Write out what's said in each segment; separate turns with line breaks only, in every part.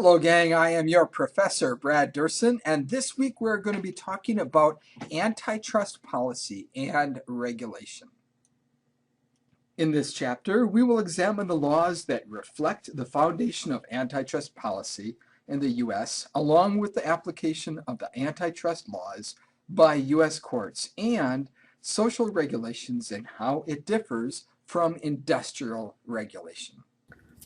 Hello, gang. I am your professor, Brad Durson, and this week we're going to be talking about antitrust policy and regulation. In this chapter, we will examine the laws that reflect the foundation of antitrust policy in the U.S., along with the application of the antitrust laws by U.S. courts and social regulations and how it differs from industrial regulation.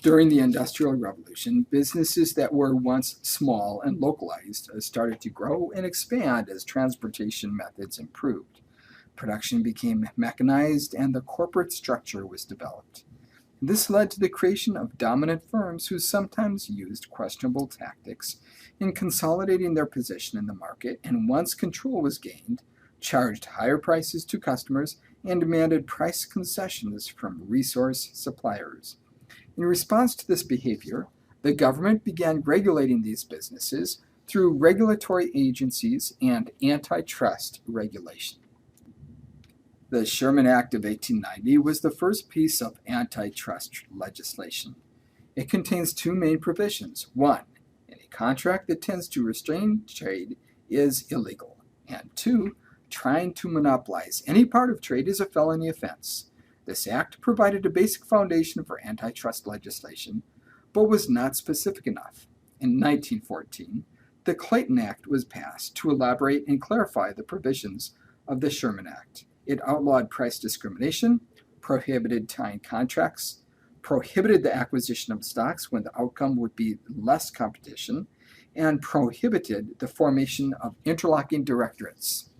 During the Industrial Revolution, businesses that were once small and localized started to grow and expand as transportation methods improved. Production became mechanized and the corporate structure was developed. This led to the creation of dominant firms who sometimes used questionable tactics in consolidating their position in the market, and once control was gained, charged higher prices to customers and demanded price concessions from resource suppliers. In response to this behavior, the government began regulating these businesses through regulatory agencies and antitrust regulation. The Sherman Act of 1890 was the first piece of antitrust legislation. It contains two main provisions. One, any contract that tends to restrain trade is illegal. And two, trying to monopolize any part of trade is a felony offense. This act provided a basic foundation for antitrust legislation, but was not specific enough. In 1914, the Clayton Act was passed to elaborate and clarify the provisions of the Sherman Act. It outlawed price discrimination, prohibited tying contracts, prohibited the acquisition of stocks when the outcome would be less competition, and prohibited the formation of interlocking directorates.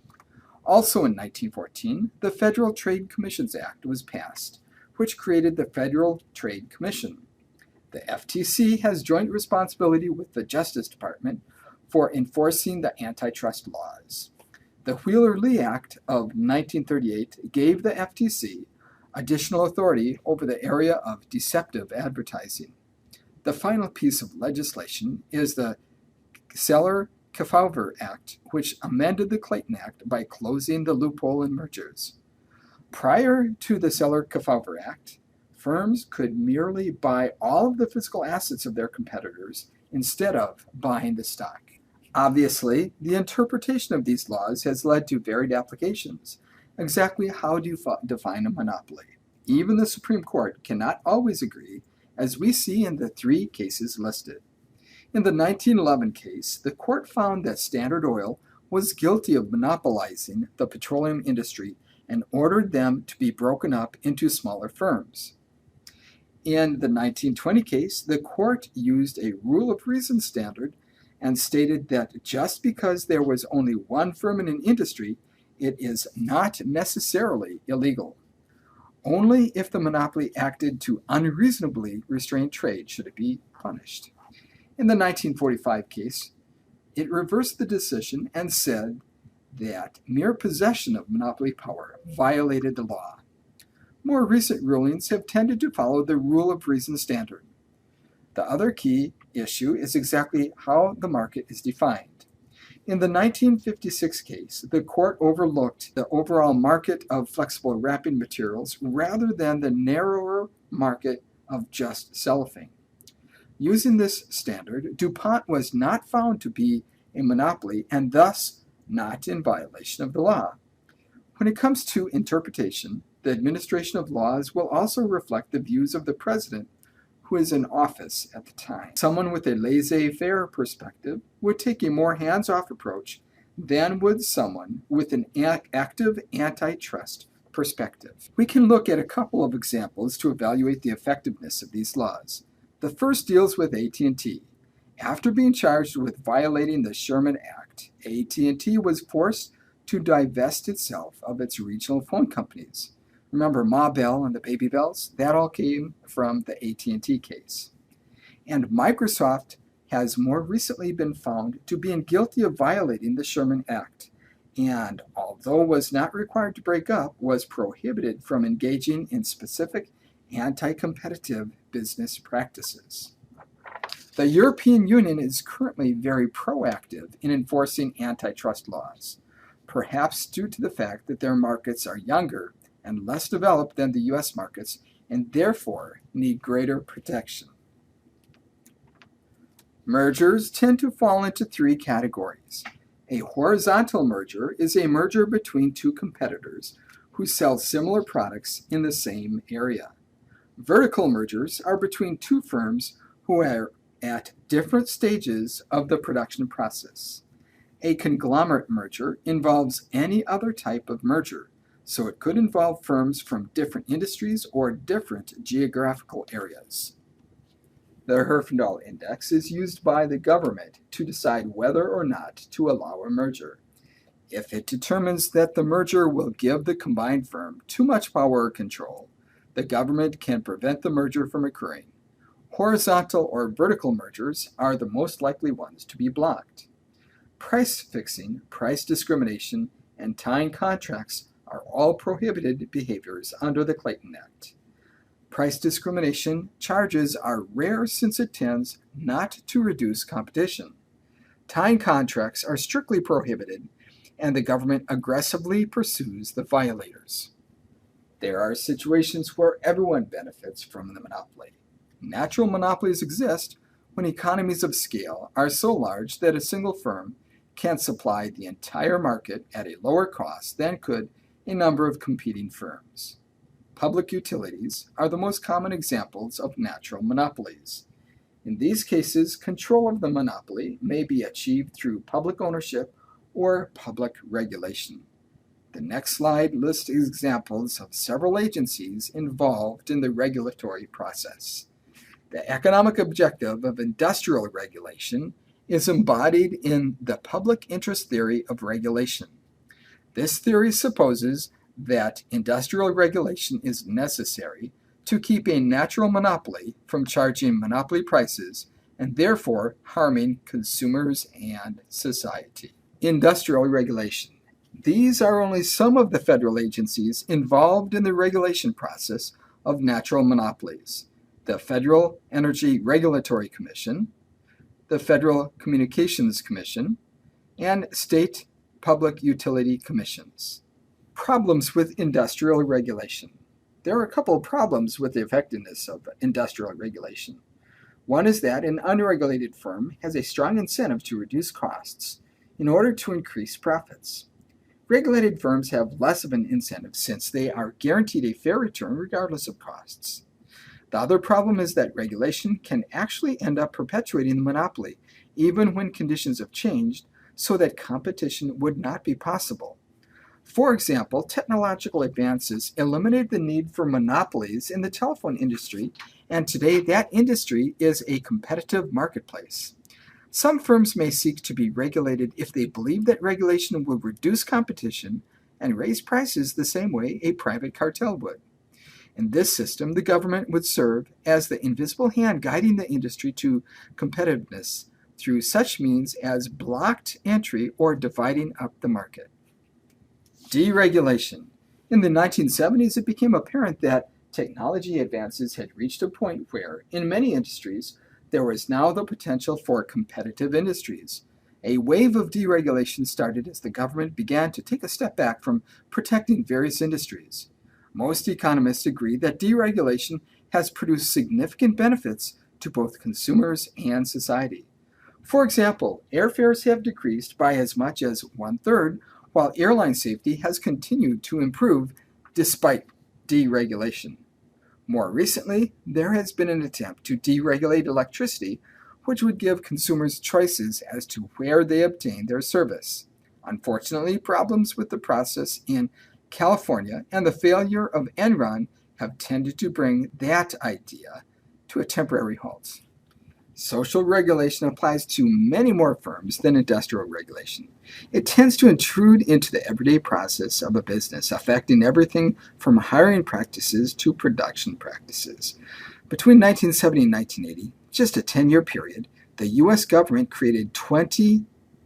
Also in 1914, the Federal Trade Commissions Act was passed, which created the Federal Trade Commission. The FTC has joint responsibility with the Justice Department for enforcing the antitrust laws. The Wheeler-Lee Act of 1938 gave the FTC additional authority over the area of deceptive advertising. The final piece of legislation is the Kefauver Act, which amended the Clayton Act by closing the loophole in mergers. Prior to the Kefauver Act, firms could merely buy all of the physical assets of their competitors instead of buying the stock. Obviously, the interpretation of these laws has led to varied applications. Exactly how do you define a monopoly? Even the Supreme Court cannot always agree, as we see in the three cases listed. In the 1911 case, the court found that Standard Oil was guilty of monopolizing the petroleum industry and ordered them to be broken up into smaller firms. In the 1920 case, the court used a rule of reason standard and stated that just because there was only one firm in an industry, it is not necessarily illegal. Only if the monopoly acted to unreasonably restrain trade should it be punished. In the 1945 case, it reversed the decision and said that mere possession of monopoly power violated the law. More recent rulings have tended to follow the rule of reason standard. The other key issue is exactly how the market is defined. In the 1956 case, the court overlooked the overall market of flexible wrapping materials rather than the narrower market of just cellophane. Using this standard, DuPont was not found to be a monopoly and thus not in violation of the law. When it comes to interpretation, the administration of laws will also reflect the views of the president who is in office at the time. Someone with a laissez-faire perspective would take a more hands-off approach than would someone with an active antitrust perspective. We can look at a couple of examples to evaluate the effectiveness of these laws. The first deals with AT&T. After being charged with violating the Sherman Act, AT&T was forced to divest itself of its regional phone companies. Remember Ma Bell and the Baby Bells? That all came from the AT&T case. And Microsoft has more recently been found to be guilty of violating the Sherman Act, and although was not required to break up, was prohibited from engaging in specific anti-competitive business practices. The European Union is currently very proactive in enforcing antitrust laws, perhaps due to the fact that their markets are younger and less developed than the U.S. markets, and therefore need greater protection. Mergers tend to fall into three categories. A horizontal merger is a merger between two competitors who sell similar products in the same area. Vertical mergers are between two firms who are at different stages of the production process. A conglomerate merger involves any other type of merger, so it could involve firms from different industries or different geographical areas. The Herfindahl Index is used by the government to decide whether or not to allow a merger. If it determines that the merger will give the combined firm too much power or control, the government can prevent the merger from occurring. Horizontal or vertical mergers are the most likely ones to be blocked. Price fixing, price discrimination, and tying contracts are all prohibited behaviors under the Clayton Act. Price discrimination charges are rare since it tends not to reduce competition. Tying contracts are strictly prohibited, and the government aggressively pursues the violators. There are situations where everyone benefits from the monopoly. Natural monopolies exist when economies of scale are so large that a single firm can supply the entire market at a lower cost than could a number of competing firms. Public utilities are the most common examples of natural monopolies. In these cases, control of the monopoly may be achieved through public ownership or public regulation. The next slide lists examples of several agencies involved in the regulatory process. The economic objective of industrial regulation is embodied in the public interest theory of regulation. This theory supposes that industrial regulation is necessary to keep a natural monopoly from charging monopoly prices and therefore harming consumers and society. Industrial regulation. These are only some of the federal agencies involved in the regulation process of natural monopolies: the Federal Energy Regulatory Commission, the Federal Communications Commission, and state public utility commissions. Problems with industrial regulation. There are a couple of problems with the effectiveness of industrial regulation. One is that an unregulated firm has a strong incentive to reduce costs in order to increase profits. Regulated firms have less of an incentive since they are guaranteed a fair return regardless of costs. The other problem is that regulation can actually end up perpetuating the monopoly, even when conditions have changed, so that competition would not be possible. For example, technological advances eliminated the need for monopolies in the telephone industry, and today that industry is a competitive marketplace. Some firms may seek to be regulated if they believe that regulation will reduce competition and raise prices the same way a private cartel would. In this system, the government would serve as the invisible hand guiding the industry to competitiveness through such means as blocked entry or dividing up the market. Deregulation. In the 1970s, it became apparent that technology advances had reached a point where, in many industries, there was now the potential for competitive industries. A wave of deregulation started as the government began to take a step back from protecting various industries. Most economists agree that deregulation has produced significant benefits to both consumers and society. For example, airfares have decreased by as much as one-third, while airline safety has continued to improve despite deregulation. More recently, there has been an attempt to deregulate electricity, which would give consumers choices as to where they obtain their service. Unfortunately, problems with the process in California and the failure of Enron have tended to bring that idea to a temporary halt. Social regulation applies to many more firms than industrial regulation. It tends to intrude into the everyday process of a business, affecting everything from hiring practices to production practices. Between 1970 and 1980, just a 10-year period, the U.S. government created 20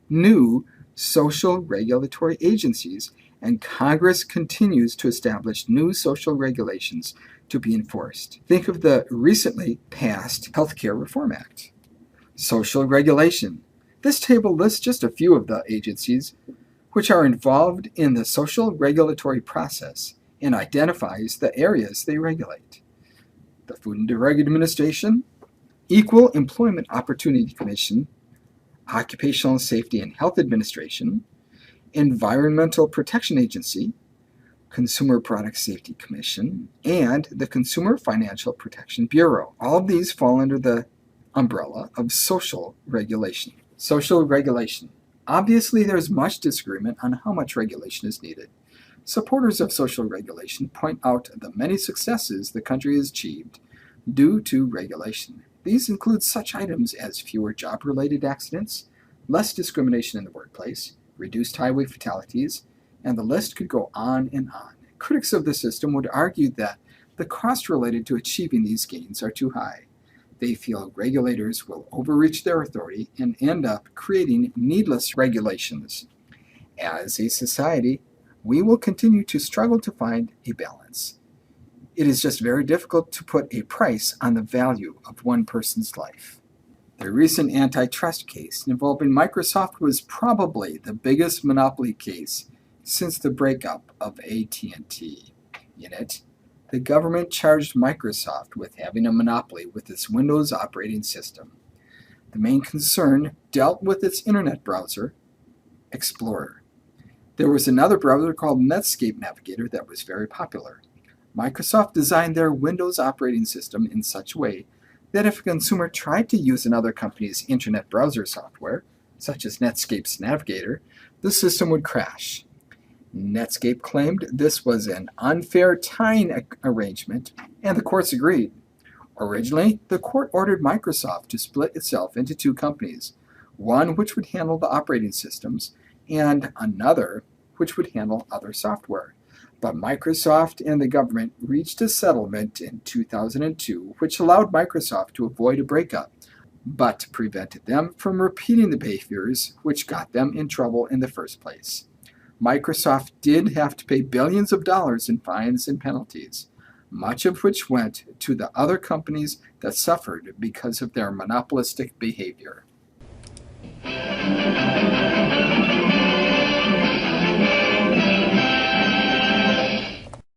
new social regulatory agencies, and Congress continues to establish new social regulations to be enforced. Think of the recently passed Healthcare Reform Act. Social regulation. This table lists just a few of the agencies which are involved in the social regulatory process and identifies the areas they regulate: the Food and Drug Administration, Equal Employment Opportunity Commission, Occupational Safety and Health Administration, Environmental Protection Agency, Consumer Product Safety Commission, and the Consumer Financial Protection Bureau. All of these fall under the umbrella of social regulation. Social regulation. Obviously, there's much disagreement on how much regulation is needed. Supporters of social regulation point out the many successes the country has achieved due to regulation. These include such items as fewer job-related accidents, less discrimination in the workplace, reduced highway fatalities, and the list could go on and on. Critics of the system would argue that the costs related to achieving these gains are too high. They feel regulators will overreach their authority and end up creating needless regulations. As a society, we will continue to struggle to find a balance. It is just very difficult to put a price on the value of one person's life. The recent antitrust case involving Microsoft was probably the biggest monopoly case since the breakup of AT&T. In it, the government charged Microsoft with having a monopoly with its Windows operating system. The main concern dealt with its internet browser, Explorer. There was another browser called Netscape Navigator that was very popular. Microsoft designed their Windows operating system in such a way that if a consumer tried to use another company's internet browser software, such as Netscape's Navigator, the system would crash. Netscape claimed this was an unfair tying arrangement, and the courts agreed. Originally, the court ordered Microsoft to split itself into two companies, one which would handle the operating systems, and another which would handle other software. But Microsoft and the government reached a settlement in 2002 which allowed Microsoft to avoid a breakup, but prevented them from repeating the behaviors which got them in trouble in the first place. Microsoft did have to pay billions of dollars in fines and penalties, much of which went to the other companies that suffered because of their monopolistic behavior.